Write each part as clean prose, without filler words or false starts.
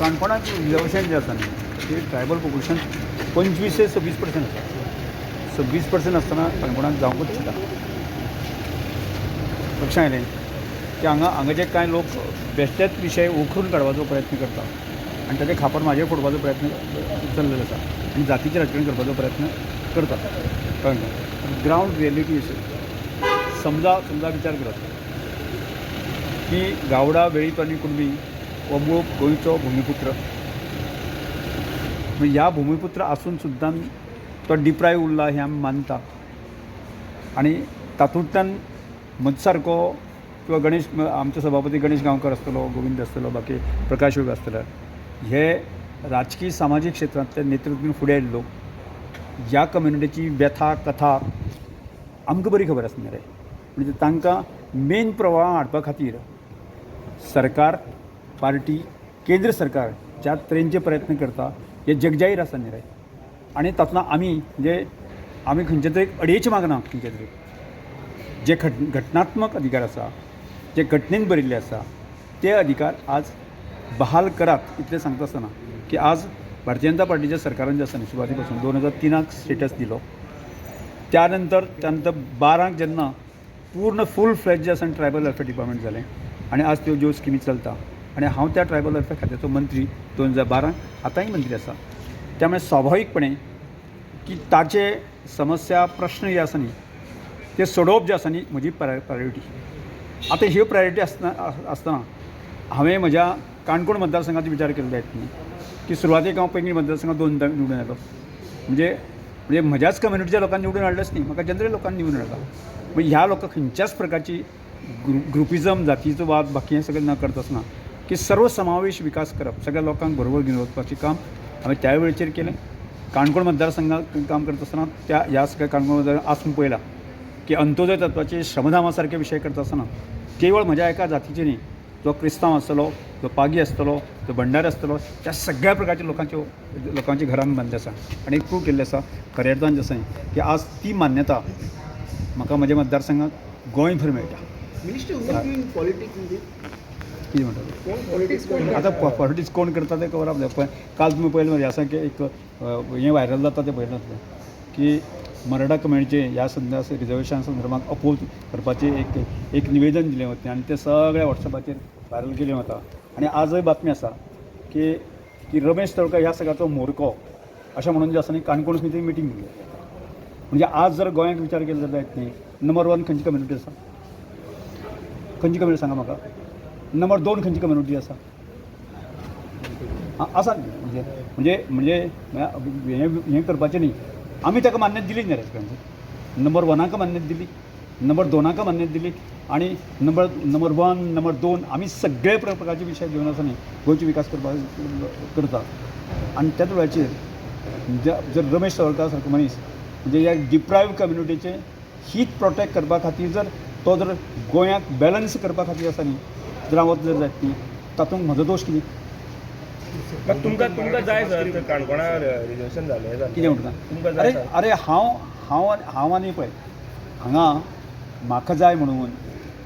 काणकोणात reservation जें आसा न्ही ते ट्रायबल पॉप्युलेशन 25 ते 26% आसा. 26% आसतना काणकोणात जावंकूच शकना. लक्षात आयलें की हांगाचे कांय लोक बेश्टेच विशय उखरून काडपाचो प्रयत्न करता आनी ताचे खापर म्हाजेर फोडपाचो प्रयत्न चल्लेलो आसा आनी जातीचें राजकारण करपाचो प्रयत्न करता. कळ्ळें. ग्रावंड रियलिटी समजा विचार करत की गावडा वेळीप आनी कुणबी हो मूळ गोंयचो भुमिपुत्र. ह्या भुमिपुत्र आसून सुद्दां तो डिप्रायव उरला हें आमी मानता आनी तातूंतल्यान म्हजे सारको किंवा गणेश आमचे सभापती गणेश गांवकर आसतलो, गोविंद आसतलो, बाकी प्रकाश योग आसतले, हे राजकीय सामाजीक क्षेत्रांतले नेतृत्व फुडें आयिल्ले लोक. ह्या कम्युनिटीची व्यथा कथा आमकां बरी खबर आसना रे. म्हणजे तांकां मेन प्रवाह हाडपा खातीर सरकार, पार्टी, केंद्र सरकार ज्या तरेचे प्रयत्न करता हे जगजाहीर आसा न्ही रे. आनी तातूंत आमी खंयचे तरी अडयेचें मागना. खंयचे तरी जे घटनात्मक अधिकार आसा, जे घटनेन बरयल्ले आसा, ते अधिकार आज बहाल करात इतलें सांगता आसतना की आज भारतीय जनता पार्टीच्या सरकारान जे आसा न्ही सुरवाती पासून 2003 स्टेटस दिलो. त्यानंतर 12 जेन्ना पूर्ण फूल फ्लॅज जे आसा ट्रायबल वेलफेअर डिपार्टमेंट जालें आनी आज त्यो ज्यो स्किमी चलता आनी हांव त्या ट्रायबल वेलफेअर खात्याचो मंत्री 2012 आतांय मंत्री आसा. त्यामुळे स्वाभाविकपणे की ताचे समस्या प्रश्न जे आसा न्ही ते सोडोवप जे आसा न्ही म्हजी प्रायोरिटी. आतां ह्यो प्रायोरिटी आसतना हांवें म्हज्या काणकोण मतदारसंघाचो विचार केल्लो जायत न्ही की सुरवातेक हांव पैंगीण मतदारसंघात 2 निवडून येयलो. म्हणजे म्हज्याच कम्युनिटीच्या लोकांनी निवडून हाडलेंच न्ही, म्हाका जनरल लोकांनी निवडून हाडला. म्हणजे ह्या लोकांक खंयच्याच प्रकारची ग्रुपिजम जातीचो वाद बाकी हें सगळें न करता आसतना की सर्वसमावेश विकास करप, सगळ्या लोकांक बरोबर घेवन वचपाचें काम हांवें त्या वेळेचेर केलें. काणकोण मतदारसंघात काम करता आसतना ह्या सगळ्या काणकोण मतदार आसून पळयला की अंत्योदय तत्वाचे श्रमधामा सारके विशय करता आसतना केवळ म्हज्या एका जातीचे न्ही, जो क्रिस्तांव आसतलो, जो पागी आसतलो, जो भंडारी आसतलो, त्या सगळ्या प्रकारच्या लोकांचे घरांत बांदले आसा आनी एक प्रूव केल्लें आसा खरें अर्थान जशें की आज ती मान्यता म्हाका म्हज्या मतदारसंघात गोंयभर मेळटा. कितें म्हणटा आतां पॉलिटिक्स कोण करता तें कवर आप. काल तुमी पळयलें मरे आसा की एक हें व्हायरल जाता तें पळयलां की मराठा कम्युनिटीचे ह्या रिजर्वेशन संदर्भात अपोज करपाचें एक निवेदन दिलें वता आनी तें सगळ्या वॉट्सॅपाचेर व्हायरल केलें वता. आनी आजय बातमी आसा की रमेश तळकर ह्या सगळ्याचो मोरको अशें म्हणून जे आसा न्ही काणकोण खंय तरी मिटींग दिली. म्हणजे आज जर गोंयाक विचार केलो जायत न्ही नंबर 1 खंयची कम्युनिटी आसा? खंयची कम्युनिटी सांगा म्हाका. नंबर 2 खंयची कम्युनिटी आसा? आसा म्हणजे हें करपाचें न्ही. आमी ताका मान्यता दिली न्ही राजकारणाची. नंबर 1 मान्यता दिली, नंबर 2 मान्यता दिली आनी नंबर 1, नंबर 2 आमी सगळे प्रकारचे विशय घेवन आसा न्ही गोंयचे विकास करता. आनी त्याच वेळाचेर जर रमेश तळकर सारको मनीस म्हणजे ह्या डिप्रायव कम्युनिटीचे हीत प्रोटेक्ट करपा खातीर जर गोंयाक बॅलन्स करपा खातीर आसा न्ही जर हांव जर जायत न्ही तातूंत म्हजो दोश कितें? तुमकां जाय सर काणकोणा रिजर्वेशन जालें कितें म्हणटा? अरे हांव आनी पळय हांगा म्हाका जाय म्हणून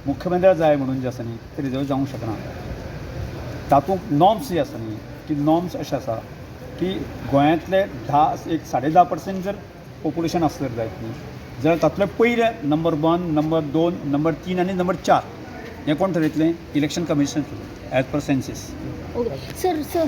मुख्यमंत्र्याक जाय म्हणून जे आसा न्ही ते रिजर्व जावंक शकना. तातूंत नॉर्म्स जे आसा न्ही ती नॉर्म्स अशें आसा की गोंयांतले 10% जर पॉप्युलेशन आसल्यार जायत न्ही जाल्यार तातूंतले पयले नंबर 1, नंबर 2, नंबर 3 आनी नंबर 4 हें कोण ठरयतलें? Election commission as per census. Okay sir